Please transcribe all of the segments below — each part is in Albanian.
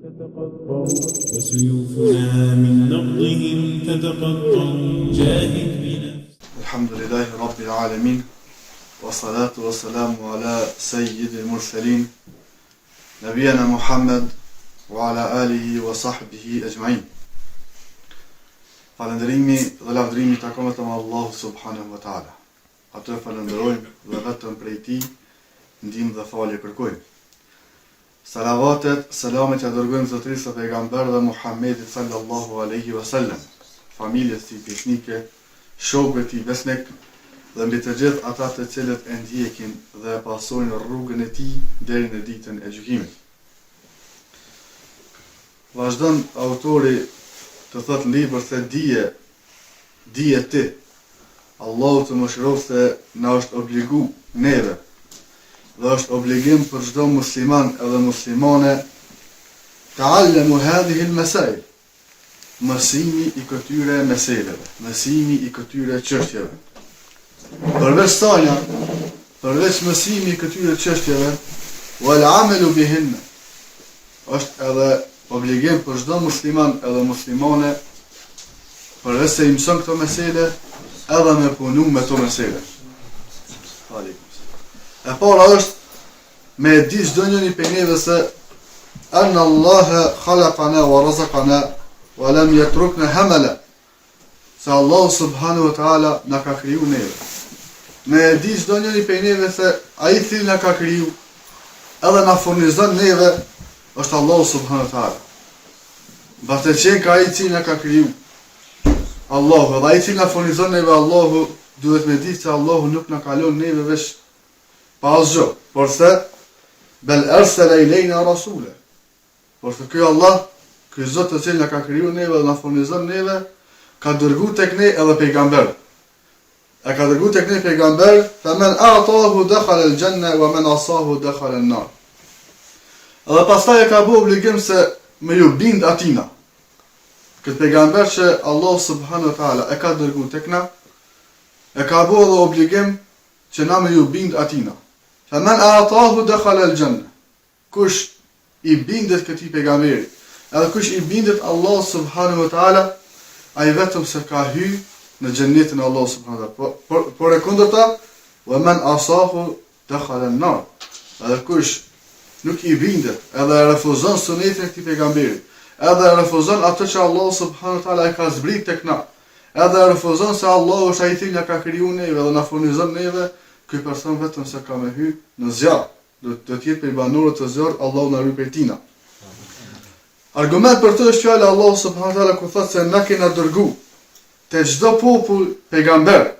تتقطع وسيوفنا من نبضهم تتقطع جاهد بنفسك. الحمد لله رب العالمين والصلاة والسلام على سيد المرسلين نبينا محمد وعلى آله وصحبه أجمعين. Falëndërimi dhe lavdërimi takon vetëm Allahu subhanahu wa taala. Atë falenderojmë dhe vetëm prej tij ndihmë dhe falje kërkojmë. Salavatet, selamet ja dërgojmë zotërisë së pejgamberit Muhammedit sallallahu alaihi wasallam, familjes tij besnike, shokëve të tij besnik dhe mbi të gjithë ata të cilët e ndjekin dhe pasojnë rrugën e tij deri në ditën e gjykimit. Vazhdon autori të thot libër se dije ti. Allahu të mëshiroft se na është obligu neve dhe është obligim për çdo musliman edhe muslimane ta'allamu hadhihi al-masail, mësimi i këtyre meseleve, mësimi i këtyre çështjeve. Përveç sanja, përveç mësimi i këtyre çështjeve, wal amalu bihinna, është edhe obligim për çdo musliman edhe muslimane përveç se i mëson këto mesele edhe me punu me këto mesele. E para është me di çdo njëri prej neve se anna Allaha khalaqana wa razaqana wa lam yatrukna hamala. Se Allah subhanahu wa taala na ka kriju neve. Me di çdo njëri prej neve se ai i cili na ka kriju edhe na furnizon neve është Allah subhanahu wa taala. Vërtet që ka ai i cili na ka kriju Allahu, dhe ai i cili na furnizon neve Allahu, duhet me ditë se Allahu nuk na kalon neve veç pa asgjë, por se bel arsala ileyna rasula. Por se ky Allah, ky Zot i cili na ka kriju neve dhe na furnizon neve, ka dërguar tek ne edhe pejgamber. E ka dërguar tek ne pejgamber, faman a'tahu dakhala al-janna wa man asahu dakhala an-nar. Edhe pastaj e ka bu obligim se me ju bind atina. Këtë pejgamber që Allah subhanahu wa taala e ka dërguar tek na, e ka bu edhe obligim që na me ju bind atina. Faman a'tahu dakhala al-janna. Kush i bindet këtij pejgamberi, edhe kush i bindet Allah subhanahu wa taala, ai vetëm se ka hyrë në xhenetin e Allah subhanahu wa taala. Por e kundërta, wa man asahu dakhala an-nar. Edhe kush nuk i bindet, edhe refuzon sunetin e këtij pejgamberi, edhe refuzon atë që Allah subhanahu wa taala e ka zbrit tek na, edhe refuzon se Allah është ai i cili na ka kriju neve dhe na furnizon neve, ky person vetëm se ka me hyrë në zjarr, do të jetë për banorët të zjarrit, Allahu na ruaj prej tina. Argument për të është fjala Allah subhanahu wa taala ku thotë se na kena dërgu te çdo popull pejgamber.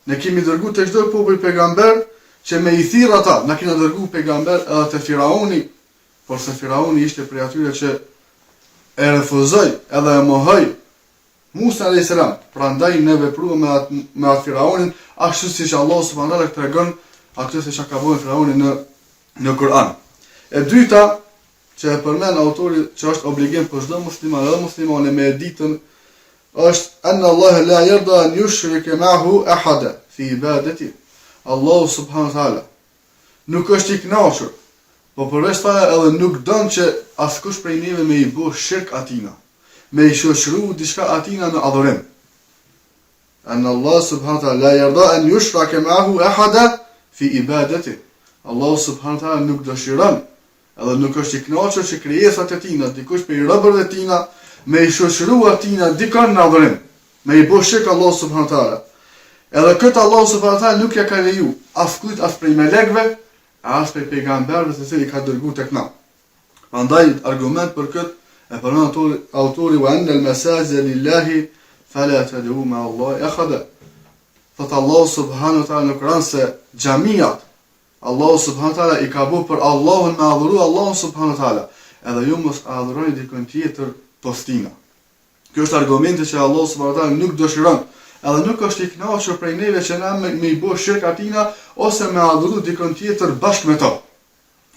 Ne kemi dërgu te çdo popull pejgamber që me i thirr ata, na kena dërgu pejgamber edhe te Firauni, por se Firauni ishte prej atyre që e refuzoi edhe e mohoi Musa alayhis salam. Prandaj ne veprua me atë Firaunin ashtu siç Allah subhanahu wa taala tregon atë se çka ka bërë Firauni në Kur'an. E dyta që e përmend autori që është obligim për çdo musliman edhe muslimane me ditën është anna Allah la yarda an yushrika ma'hu ahada fi ibadati. Allah subhanahu wa taala nuk është i kënaqur, po përveç fare edhe nuk don që askush prej neve me i bëj shirk atina, me i shoqëru diçka atina në adhurim. Anna Allah subhanahu wa taala la yarda an yushraka ma'hu ahada fi ibadati. Allah subhanahu wa taala nuk dëshiron, edhe nuk është i kënaqur që krijesat e tina, dikush prej robërve të tina, me i shoqëru atina dikon në adhurim, me i bëj shirk Allah subhanahu wa taala. Edhe këtë Allah subhanahu wa taala nuk ja ka leju as kujt as prej melekëve, as prej pejgamberëve të cilët ka dërguar tek na. Prandaj argument për këtë e përmend autori wa anna al-masajida lillahi fala tad'u ma Allah ahada. Fat Allah subhanahu wa taala në Kur'an se xhamiat Allah subhanahu wa taala i ka bërë për Allahun me adhuru Allahun subhanahu wa taala. Edhe ju mos adhuroni dikon tjetër postina. Ky është argumenti që Allah subhanahu wa taala nuk dëshiron, edhe nuk është i kënaqur prej neve që na me i bëj shirk atina ose me adhuru dikon tjetër bashkë me to.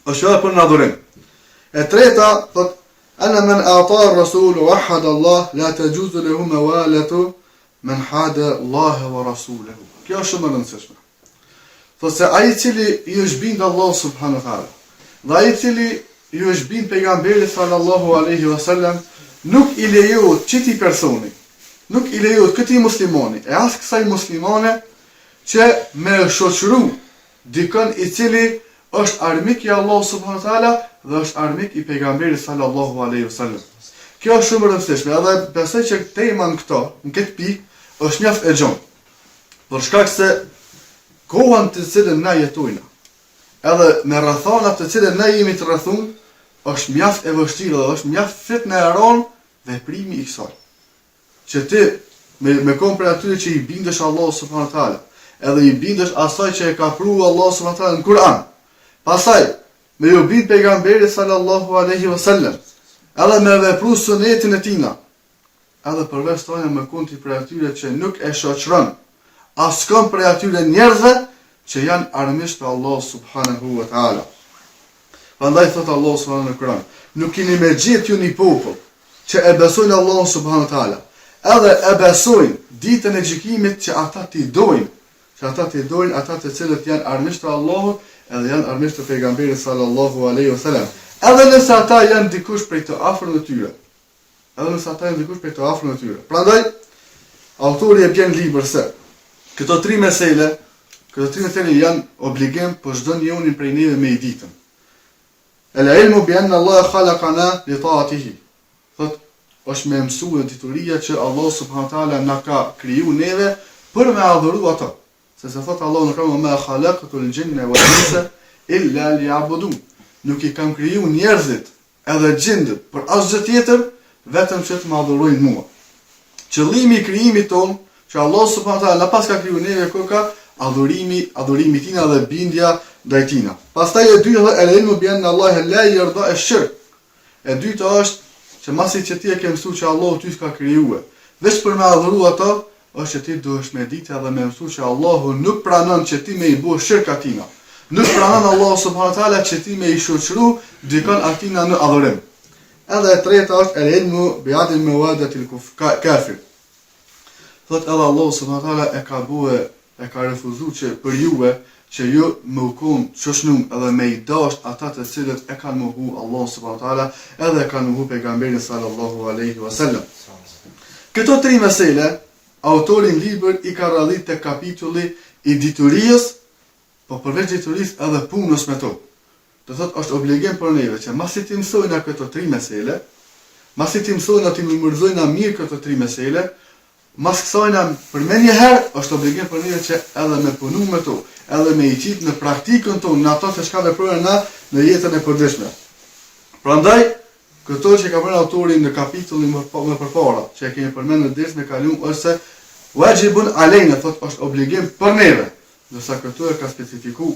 Është edhe për në adhurim. E treta thot ana man ata ar-rasul wa ahada Allah la tajuzu lahu mawalatu man hada Allah wa rasulahu. Kjo është shumë e rëndësishme. Thot se ai i cili i është bind Allah subhanahu wa taala, dhe ai i cili ju është bin pejgamberit sallallahu alaihi wasallam, nuk i lejohet çiti personi, nuk i lejohet këtij muslimani, e as kësaj muslimane që me shoqëru dikën i cili është armik i Allahu subhanahu wa taala dhe është armik i pejgamberit sallallahu alaihi wasallam. Kjo është shumë e rëndësishme, edhe besoj që tema në këtë pikë është mjaft e gjon. Për shkak se kohën të cilën na jetojmë, edhe me rrethanat të cilën ne jemi të rrethuar, është mjaft e vështirë dhe është mjaft fitnë e rron veprimi i kësaj. Që ti me kom për atyre që i bindesh Allahu subhanahu wa taala, edhe i bindesh asaj që e ka prua Allahu subhanahu wa taala në Kur'an. Pastaj me ju bind pejgamberit sallallahu alaihi wasallam, edhe me vepru sunetin e tina, edhe përveç tonë me konti për atyre që nuk e shoqëron askën për atyre njerëzve që janë armisht për Allah subhanahu wa ta'ala. Prandaj thot Allah subhanahu në Kur'an, nuk keni me gjithë ju një popull që e besojnë Allah subhanahu wa ta'ala, edhe e besojnë ditën e gjykimit që ata t'i dojnë, ata të cilët janë armisht të Allahut, edhe janë armisht të pejgamberit sallallahu alaihi wasallam. Edhe nëse ata janë dikush prej të afërm të tyre. Prandaj autori e bën libër se këto tri mesele janë obligim për çdo njeri prej neve me i ditën. El ilmu bi anna Allah khalaqana li ta'atihi. Thot është me mësua dituria që Allah subhanahu wa taala na ka kriju neve për me adhuru ato. Se thot Allah në Kur'an, ma khalaqtul jinna wal insa illa liya'budun. Nuk i kam kriju njerëzit edhe gjindët për asgjë tjetër, vetëm që të më adhurojnë mua. Qëllimi i krijimit ton, që Allah subhanahu wa taala na pas ka kriju neve kur ka adhurimi tina dhe bindja ndaj tina. Pastaj e dyta është el-ilmu bi anna Allah la yarda ash-shirk. E dyta është që masi që ti e ke mësuar që Allahu ty ka krijuar, veç për me adhuru ato, është që ti duhesh me ditë edhe me mësuar që Allahu nuk pranon që ti me i bësh shirk atina. Nuk pranon Allahu subhanahu wa taala që ti me i shoqëru dikon atina në adhurim. Edhe e treta është el-ilmu bi adl mawadatil kafir. Thot edhe Allahu subhanahu wa taala e ka refuzuar që për juve që ju më ukon shoqënum edhe me i dasht ata të cilët e kanë mohu Allah subhanahu wa taala edhe e kanë mohu pejgamberin sallallahu alaihi wasallam. Këto tri mesele autorin libër i ka radhit te kapitulli i diturisë, po përveç diturisë edhe punës me to. Do thot është obligim për neve që masi ti mësojna këto tri mesele, masi ti mësojna ti mërzojna mirë këto tri mesele, mas kësajna për me njëherë është obligim për neve që edhe me punu me to, edhe me i qitë në praktikën tonë, në ato që shka veprojnë na në jetën e përditshme. Prandaj, këto që ka përnë autorin në kapitullin më përpara, që e kemi përmenë në dersën e kaluar, është se wajibun alejna, thot është obligim për neve, ndërsa këtu e ka specifiku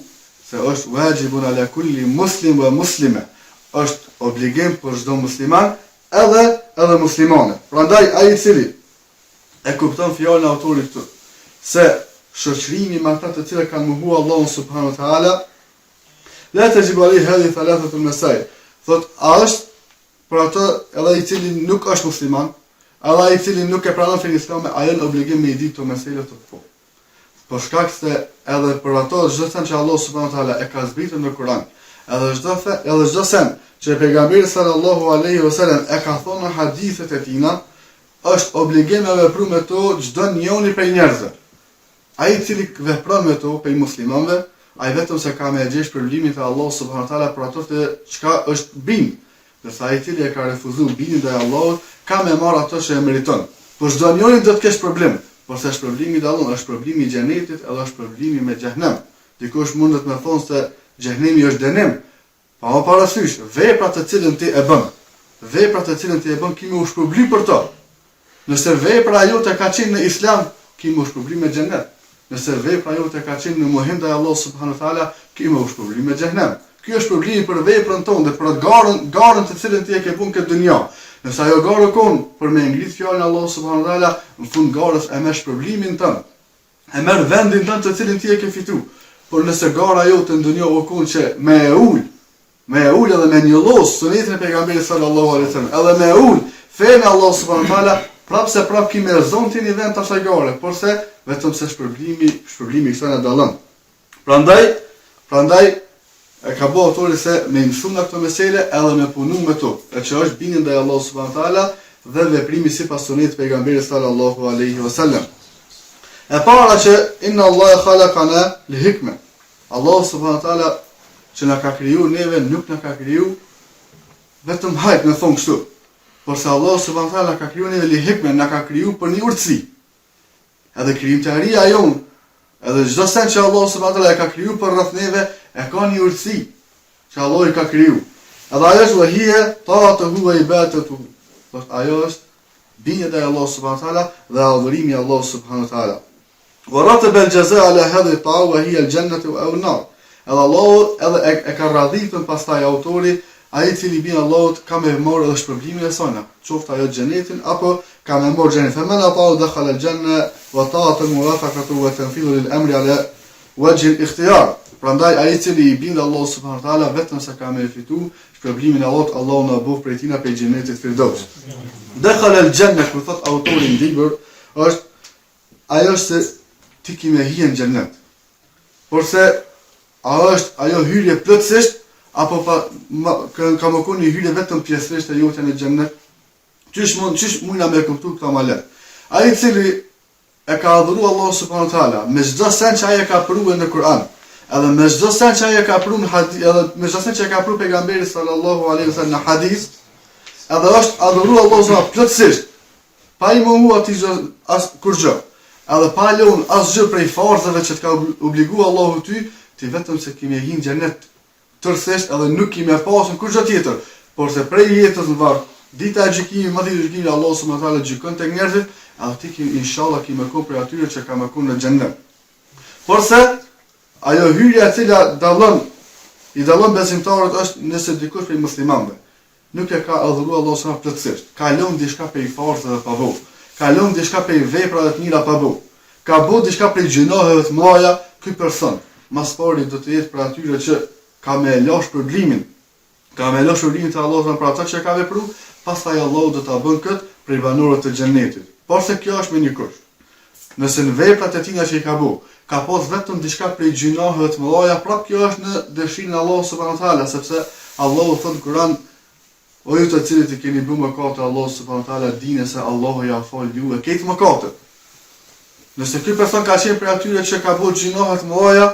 se është wajibun ala kulli muslim wa muslime, është obligim për çdo musliman edhe muslimane. Prandaj ai i cili e kupton fjalën e autorit këtu, se shoqërimi me ata të cilët kanë mohu Allahun subhanahu wa taala, la tajibu alayhi hadhihi thalathatu al-masail. Thot është për ato edhe i cili nuk është musliman, edhe i cili nuk e pranon fenë islame, ai janë obligim me i ditë këto mesele të po. Për shkak se edhe për ato çdo sen që Allah subhanahu wa taala e ka zbritur në Kur'an, edhe çdo sen që pejgamberi sallallahu alaihi wasallam e ka thonë në hadithet e tina, është obligim me vepru me to çdo njeri prej njerëzve. Ai i cili vepron me to prej muslimanëve, ai vetëm se ka me gjesh problemin te Allah subhanahu wa taala për ato të çka është bind. Ndërsa ai i cili e ka refuzuar bindjen ndaj Allahut, ka me marr ato që e meriton. Por çdo njeri do të kesh problem, por se është problemi i Allahut, është problemi i xhenetit, edhe është problemi me xhehenem. Dikush mundet me thonë se xhehenemi është dënim, pa më parasysh veprat të cilën ti e bën, kimi u shpërbly për to. Nëse vepra jote ka qenë në islam, kimi u shpërbly me xhenet. Nëse vepra jote ka qenë në mohim ndaj Allah subhanahu wa taala, kimi u shpërbly me xhehenem. Ky është problemi për veprën tonë dhe për garën të cilën ti e ke punë këtë dunjë. Nëse ajo garë kon për me ngrit fjalën e Allah subhanahu wa taala, në fund garës e merr shpërblimin tënd. E merr vendin tënd të cilin ti e ke fituar. Por nëse gara jote në dunjë u kon që me e ul edhe me një llos sunetin e pejgamberit sallallahu alaihi wasallam, edhe me ul fenë Allah subhanahu wa taala, prap kimi rezon ti në vend të asaj gare, por se vetëm se shpërblimi kësaj na dallon. Prandaj e ka bëu autori se me mësu nga këto mesele edhe me punu me to, e që është bindje ndaj Allahut subhanahu wa taala dhe veprimi sipas sunetit pejgamberit sallallahu alaihi wasallam. E para që inna Allah khalaqana li hikme. Allah subhanahu wa taala që na ka kriju neve nuk na ka kriju vetëm hajt në thonë kështu. Por se Allah subhanahu wa taala ka kriju neve li hikme, na ka kriju për një urtësi. Edhe krijimtaria jonë, edhe çdo sen që Allah subhanahu wa taala e ka kriju për rreth neve, e ka një urtësi që Allah i ka kriju. Edhe ajo është wahia ta'atuhu wa ibadatuhu. Ajo është bindja ndaj Allah subhanahu wa taala dhe adhurimi i Allah subhanahu wa taala. ورتب الجزاء على هذه الطاعة وهي الجنة أو النار. Edhe Allahu edhe e ka radhitën pastaj autori, ai i cili bin Allahut ka me marrë edhe shpërblimin e saj, qoftë ajo xhenetin apo ka me marrë xhenetin. Faman ata'u dakhala al-janna wa ta'at al-muwafaqatu wa tanfidhu lil-amri ala wajh al-ikhtiyar. Prandaj ai i cili i bin Allahut subhanahu wa taala vetëm sa ka me fitu shpërblimin e Allahut, Allahu na bëf prej tina pe xhenetit firdaus. Dakhala al-janna, kur thot autori në libër, është ajo se ti ki me hije në xhenet. Porse a është ajo hyrje plotësisht apo ka më koni hyrje vetëm pjesërisht e jote në xhenet? Çish mund na me kuptu këta më lehtë. Ai i cili e ka adhuruar Allahu subhanahu wa taala me çdo sen që ai e ka pruar në Kur'an, edhe me çdo sen që ai e ka pruar në hadith, edhe me çdo sen që e ka pruar pejgamberi sallallahu alaihi wasallam në hadith, edhe është adhuruar Allahu subhanahu plotësisht, pa i mungu atij as kurrë. Edhe pa lënë asgjë prej farzave që të ka obliguar Allahu ty, ti vetëm se kimi hin xhenet tërësisht edhe nuk kimi pasur kurrë tjetër, por se prej jetës në varg, dita e gjykimit, më ditë gjykimit Allahu subhanahu wa taala gjykon tek njerëzit, edhe ti kimi inshallah kimi kon për atyre që ka mëkon në xhenet. Por se ajo hyrja e cila i dallon besimtarët është nëse dikush prej muslimanëve nuk e ka adhuruar Allahu subhanahu plotësisht, ka lënë diçka prej farzave pa vë. Ka lënë diçka prej veprave të mira pa bë. Ka bë diçka prej gjinoheve të mëdha, ky person mas pari do të jetë për atyre që ka me lash shpërblimin. Ka me lash shpërblimin të Allahut për ato që ka vepruar, pastaj Allahu do ta bën kët prej banorëve të xhenetit. Por se kjo është me një kush. Nëse në veprat e tina që i ka bë, ka pas vetëm diçka prej gjinoheve të mëdha, prapë kjo është në dëshirin e Allahut subhanahu wa taala, sepse Allahu thot në Kur'an: o ju të cilët i keni bërë mëkate, Allah subhanahu wa taala dini se Allahu ja fal juve këtë mëkatet. Nëse ky person ka qenë prej atyre që ka bërë gjinohe të mëdha,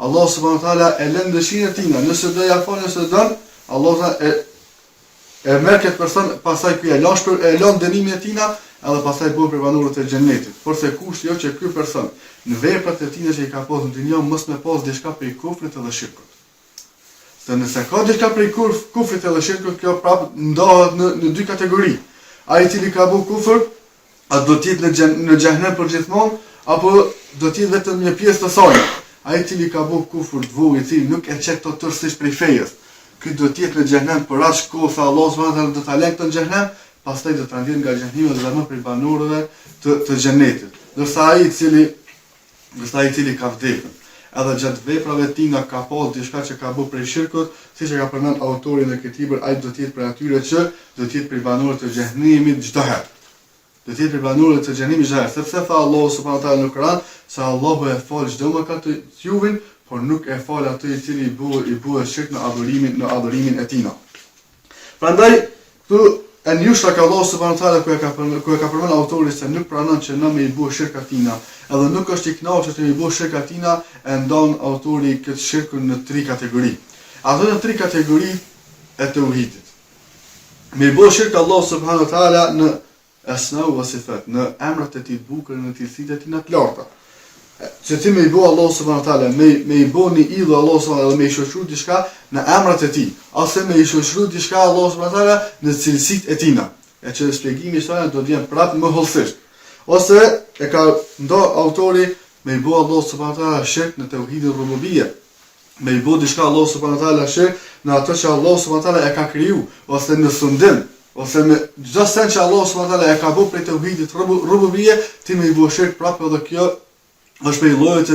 Allah subhanahu wa taala e lën dëshirën e tij. Nëse do ja fal, nëse don, Allah e merr këtë person, pastaj ky e lën dënimin e tij, edhe pastaj bëhet për banorët e xhenetit. Porse kushti jo që ky person në veprat e tij që i ka pasur në dunjë mos me pas diçka prej kufrit edhe shirkut. Se nëse ka diçka prej kufrit edhe shirkut, kjo prapë ndahet në dy kategori. Ai i cili ka bërë kufër, a do të jetë në xhenem për gjithmonë, apo do të jetë vetëm një pjesë të saj. Ai i cili ka bërë kufër të vogël, i cili nuk e çet totalisht prej fejes, ky do të jetë në xhenem për aq kohë sa Allah subhanahu wa taala do ta lënë në xhenem, pastaj do të ndjen nga xhenemi dhe më prej banorëve të xhenetit. Dorsa ai i cili ka vdekur, edhe gjatë veprave tina ka pas diçka që ka bërë prej shirkut, siç e ka përmend autori në këtë libër, ai do të jetë prej atyre që do të jetë prej banorëve të xhenemit çdo herë. Do të jetë prej banorëve të xhenemit çdo herë, sepse tha Allahu subhanahu wa taala në Kur'an se Allahu e fal çdo mëkat të juve, por nuk e fal atë i cili i bë shirk në adhurimin e tina. Prandaj këtu e njështra ka Allahu subhanahu wa taala ku e ka përmend autori se nuk pranon që na me i bëu shirk atina, edhe nuk është i kënaqur që i bëu shirk atina, e ndon autori këtë shirkun në 3 kategori. Ato janë 3 kategori e tauhidit. Me i bëu shirk Allahu subhanahu wa taala në asma wa sifat, në emrat e tij të bukur, në cilësitë e tij të larta. Që ti me i bëu Allahu subhanahu wa taala, me i bëu një idhull Allahu subhanahu wa taala, me i shoqëruar diçka në emrat e tij, ose me i shoqëruar diçka Allahu subhanahu wa taala në cilësitë e tina. E që shpjegimi i saj do të vjen prapë më hollësisht. Ose e ka ndo autori me i bëu Allahu subhanahu wa taala shirk në tauhidin rububiyya. Me i bëu diçka Allahu subhanahu wa taala shirk në ato që Allahu subhanahu wa taala e ka kriju, ose në sundim, ose me çdo sen që Allahu subhanahu wa taala e ka bëu prej tauhidit rububiyya, ti me i bëu shirk prapë edhe kjo është për llojet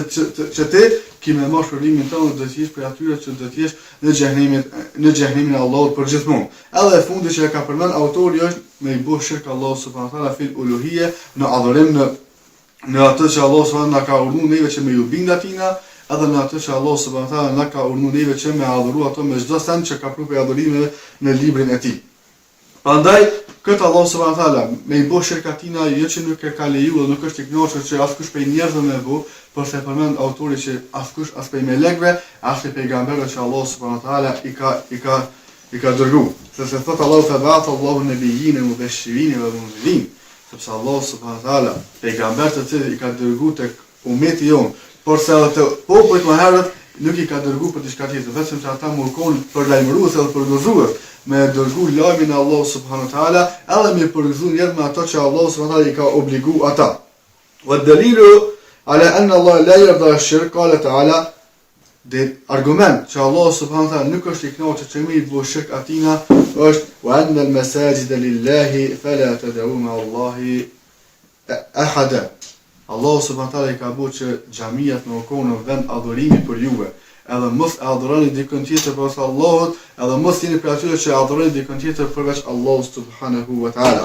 që ti kimë marrë shpërblimin tonë, do të jesh për atyre që do të jesh në xhenemin e Allahut për gjithmonë. Edhe fundi që e ka përmend autori është me i bëu shirk Allahu subhanahu wa taala fil uluhiyya, në adhurim në atë që Allahu subhanahu wa taala ka urdhëruar neve që me ju bind atina, edhe në atë që Allah subhanahu wa taala na ka urdhëruar neve që me adhuru ato me çdo send që ka pru për adhurimeve në librin e tij. Prandaj këtë Allah subhanahu wa taala me i bësh shirkatina jo që nuk e ka lejuar dhe nuk është i kënaqur që askush prej njerëzve me vë, por se përmend autori që askush as prej melekëve, as prej pejgamberëve që Allah subhanahu wa taala i ka dërguar. Sepse thot Allahu tabaraka Allahu nabiyyin mubashirin wa munzirin. Sepse Allah subhanahu wa taala pejgamberët e cilët i ka dërguar tek ummeti jon, por se edhe të popujt më herët nuk i ka dërguar për diçka tjetër, vetëm që ata murkon për lajmërues edhe për gëzues, me dërgu lajmin e Allah subhanahu wa taala, edhe me përgëzu njerëz me ato që Allah subhanahu wa taala i ka obligu ata. Wa dalilu ala anna Allah la yarda ash-shirk qala ta'ala, de argument që Allah subhanahu wa taala nuk është i kënaqur që me i bëj shirk atina është wa anna al-masajida lillahi fala tad'u ma'a Allahi ahada. Allah subhanahu wa taala i ka bëu që xhamiat në konë vend adhurimi për juve. Edhe mos e adhuroni dikën tjetër përveç Allahut, edhe mos jeni për atyre që adhuroni dikën tjetër përveç Allahut subhanahu wa taala.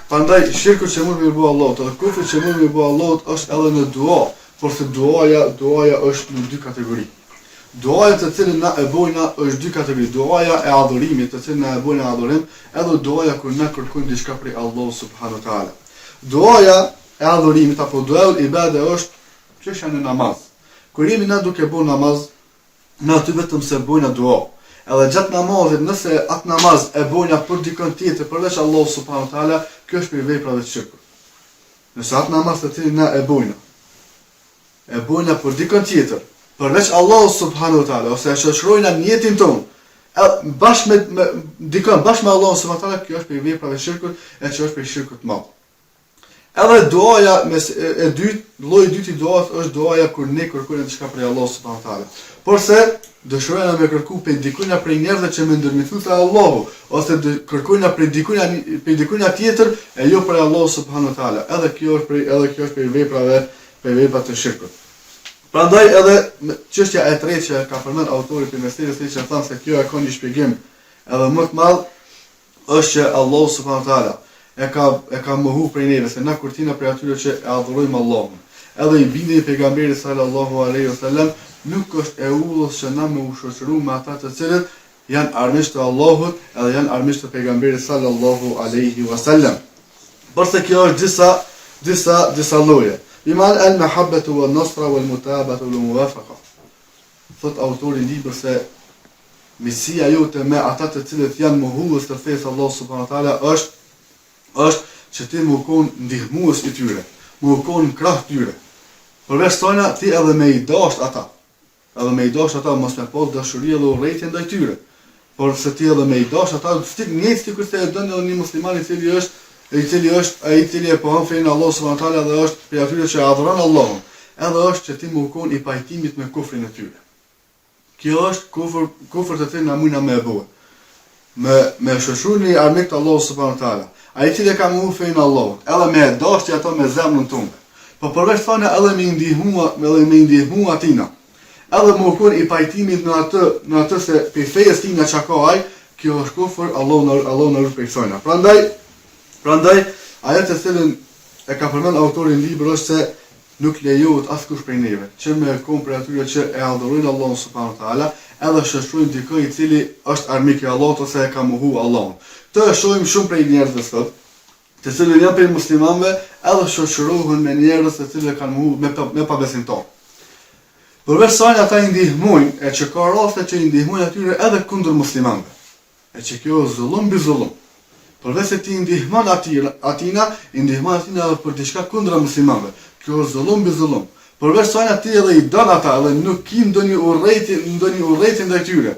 Prandaj shirku që mund të bëjë Allahut, edhe kufri që mund të bëjë Allahut është edhe në dua, por se duaja është në dy kategori. Duaja të cilën na e bojna është dy kategori. Duaja e adhurimit, të cilën na e bojna adhurim, edhe duaja kur na kërkojmë diçka prej Allahut subhanahu wa taala. Duaja e adhurimit apo duaul ibade është çështja në namaz. Kur jemi na duke bërë namaz, na aty vetëm se bojna dua. Edhe gjatë namazit, nëse atë namaz e bojna për dikën tjetër përveç Allahut subhanahu wa taala, kjo është për veprave të shirkut. Nëse atë namaz të cilin na e bojna për dikën tjetër përveç Allahut subhanahu wa taala, ose e shoqërojna në jetën tonë, bashkë me dikën, bashkë me Allahun subhanahu wa taala, kjo është për veprave të shirkut, e që është për shirkut të madh. Edhe duaja e dytë, lloji i dytë i duas është duaja kur ne kërkojmë diçka prej Allahut subhanahu wa taala. Por se dëshirojna me kërku prej dikujna prej njerëzve që më ndërmithu te Allahu, ose kërkojna prej dikujna tjetër e jo prej Allahut subhanahu wa taala. Edhe kjo është prej veprave të shirkut. Prandaj edhe çështja e tretë që ka përmend autori të mesirës që thonë se kjo e ka një shpjegim edhe më të madh është që Allahu subhanahu wa taala e ka mohu prej neve, se na kurtina prej atyre që e adhurojmë Allahun. Edhe i bindje i pejgamberit sallallahu alaihi wasallam nuk është e udhës që na me u shoqëru me ata të cilët janë armiqtë të Allahut edhe janë armiqtë të pejgamberit sallallahu alaihi wasallam. Por se kjo është disa lloje. Iman al-mahabbatu wan-nasra wal-mutabatu wal-muwafaqa. Thot autori i librit se misia jote me ata të cilët janë mohues të fesë Allah subhanahu wa taala është që ti më konë ndihmues i tyre, më konë krah tyre. Përveç tojna, ti edhe me i dasht ata. Edhe me i dasht ata, mos me pas dashuri dhe urrejtje ndaj tyre. Por se ti edhe me i dasht ata, njëjtë sikur se e dënë edhe një musliman i cili është ai i cili e pohon fenë Allah subhanahu wa taala dhe është prej atyre që adhuron Allahun. Edhe është që ti më konë i pajtimit me kufrin e tyre. Kjo është kufër të cilin na mujna me e bue. Me shoqëruar një armik të Allahut subhanahu wa taala. Ai i cili ka mohu fenë Allahut, edhe me dashje ato me zemrën tonë. Po përveç thënë edhe me ndihmu atina. Edhe më kon i pajtimit në atë se për fejes tina që ka ai, kjo është kufër, Allah në rrë pejsojna. Prandaj, ajet e cilën e ka përmend autorin libër është se nuk lejohet askush prej neve, që me kon për atyre që e adhurojnë Allahun subhanahu wa taala, edhe shoqërojnë dikë i cili është armik i Allahut ose e ka mohu Allahun. Të shohim shumë prej njerëzve sot, të cilët janë prej muslimanëve, edhe shoqërohen me njerëz të cilët kanë mohu me pabesimtar. Përveç saj ata i ndihmojnë, e që ka raste që i ndihmojnë atyre edhe kundër muslimanëve. E që kjo është zullum mbi zullum. Përveç se ti i ndihmon atina, i ndihmon atina edhe për diçka kundër muslimanëve. Kjo është zullum mbi zullum. Përveç saj ti edhe i don ata, edhe nuk ki ndonjë urrëti ndaj tyre.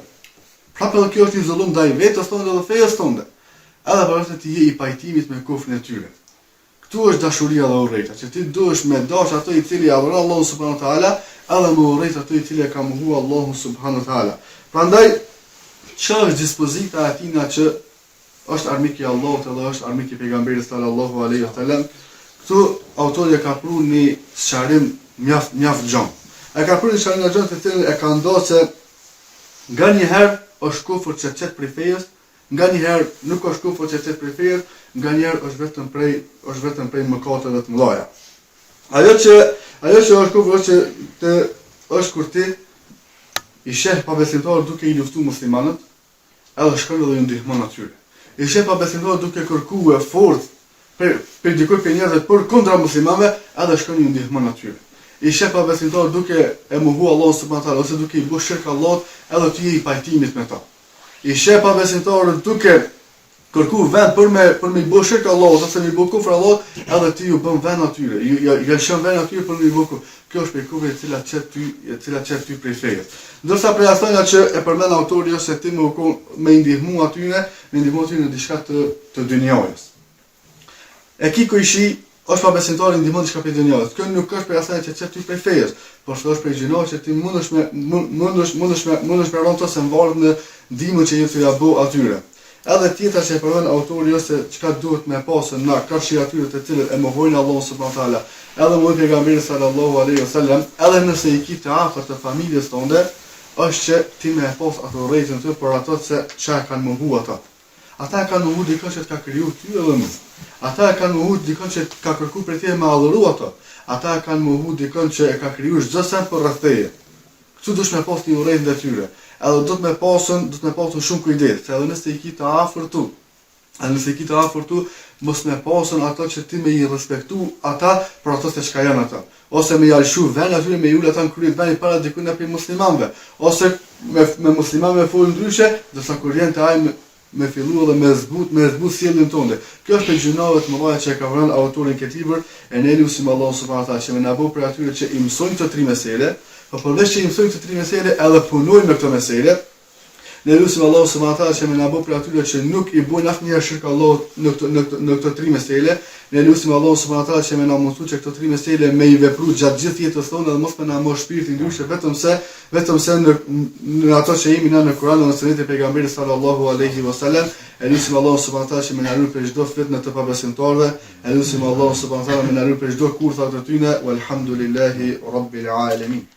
Prapë edhe kjo është një zullum ndaj vetes tonë dhe fejes tonë. Edhe përveç se ti je i pajtimit me kufrin e tyre. Këtu është dashuria dhe urrejtja, që ti duhesh me dash ato i cili adhuron Allahun subhanahu wa taala, edhe me urrejt ato i cili e ka mohu Allahun subhanahu wa taala. Prandaj, ç'është dispozita e atina që është armik i Allahut edhe është armik i pejgamberit sallallahu alaihi wasallam. Këtu autori ka pru një sqarim mjaft gjon. E ka pru një sqarim gjon të cilin e ka ndosur se nganjëherë është kufër që çet prej fejes, nganjëherë nuk është kufër që çet prej fejes, nganjëherë është vetëm prej mëkateve të mëdha. Ajo që Ajo që është kufër është kur ti i sheh pabesimtarët duke i luftu muslimanët, edhe shkon dhe ju ndihmon atyre. I sheh pabesimtarët duke kërkuar forcë për dikuj për njerëzve për kundra muslimanëve, edhe shkon ju ndihmon atyre. I sheh pabesimtarët duke e mohu Allahun subhanahu wa taala ose duke i bërë shirk Allahut, edhe ti je i pajtimit me ta. I sheh pabesimtarët duke kërku vend për me i bërë shirk Allahut ose me i bërë kufër Allahut, edhe ti ju bën vend atyre. Ju shën vend atyre për me i bërë kufër. Kjo është për kufër e cila çet ty prej feje. Ndërsa prej asaj që e përmend autori ose ti me i ndihmu atyre, në diçka të dynjajës. E kiku ishi është pabesimtari ndihmon diçka për dynjajës. Kjo nuk është për asaj që çet ty prej fejes, por është për gjinosh që ti mundesh me rënë se mvarret në ndihmën që ju t'ia bë atyre. Edhe tjetra që e përmend autori ose çka duhet me pasën na kërshi atyre të cilët e mohojnë Allahun subhanahu wa taala, edhe mohojnë pejgamberin sallallahu alaihi wasallam, edhe nëse i ke të afërt të familjes tënde, është që ti me pas ato rrezën të për ato se çka kanë mohu ata. Ata kanë mohu dikon që ka kriju ty edhe më. Ata kanë mohu dikon që ka kërkuar për ty me adhuru ato. Ata kanë mohu dikon që e ka krijuar çdo sen për rreth teje. Kështu duhet me pas ti urrejtën e tyre. Edhe do të me pasën shumë kujdes, se edhe nëse i ki të afërtu, mos me pasën ato që ti me i respektu ata për ato se çka janë ata. Ose me jalshu vend atyre me ul ata në kryet veni para dikujt për muslimanëve, ose me muslimanëve fol ndryshe, ndërsa kur vjen te ai me fillu edhe me zbut sjelljen tonë. Kjo është gjunave të mëdha që ka vënë autorin këtë libër, e ne lutim Allahu subhanahu wa taala që na bëj për atyre që i mësojnë këto 3 mesele. Po përveç që i mësojmë këto 3 mesele, edhe punojmë me këto mesele. Ne lutim Allahu subhanahu wa taala që na bëj për atyre që nuk i bojnë asnjëherë shirk Allahut në këto 3 mesele. Ne lutim Allahu subhanahu wa taala që na mundësoj që këto 3 mesele me i vepru gjatë gjithë jetës tonë dhe mos me na mosh shpirtin ndryshe vetëm se në ato që jemi na në Kur'an dhe në sunetin e pejgamberit sallallahu alaihi wasallam. E lutim Allahu subhanahu wa taala që na ruaj për çdo fitnë të pabesimtarëve. E lutim Allahu subhanahu wa taala që na ruaj për çdo kurtha të tyre. Walhamdulillahi rabbil alamin.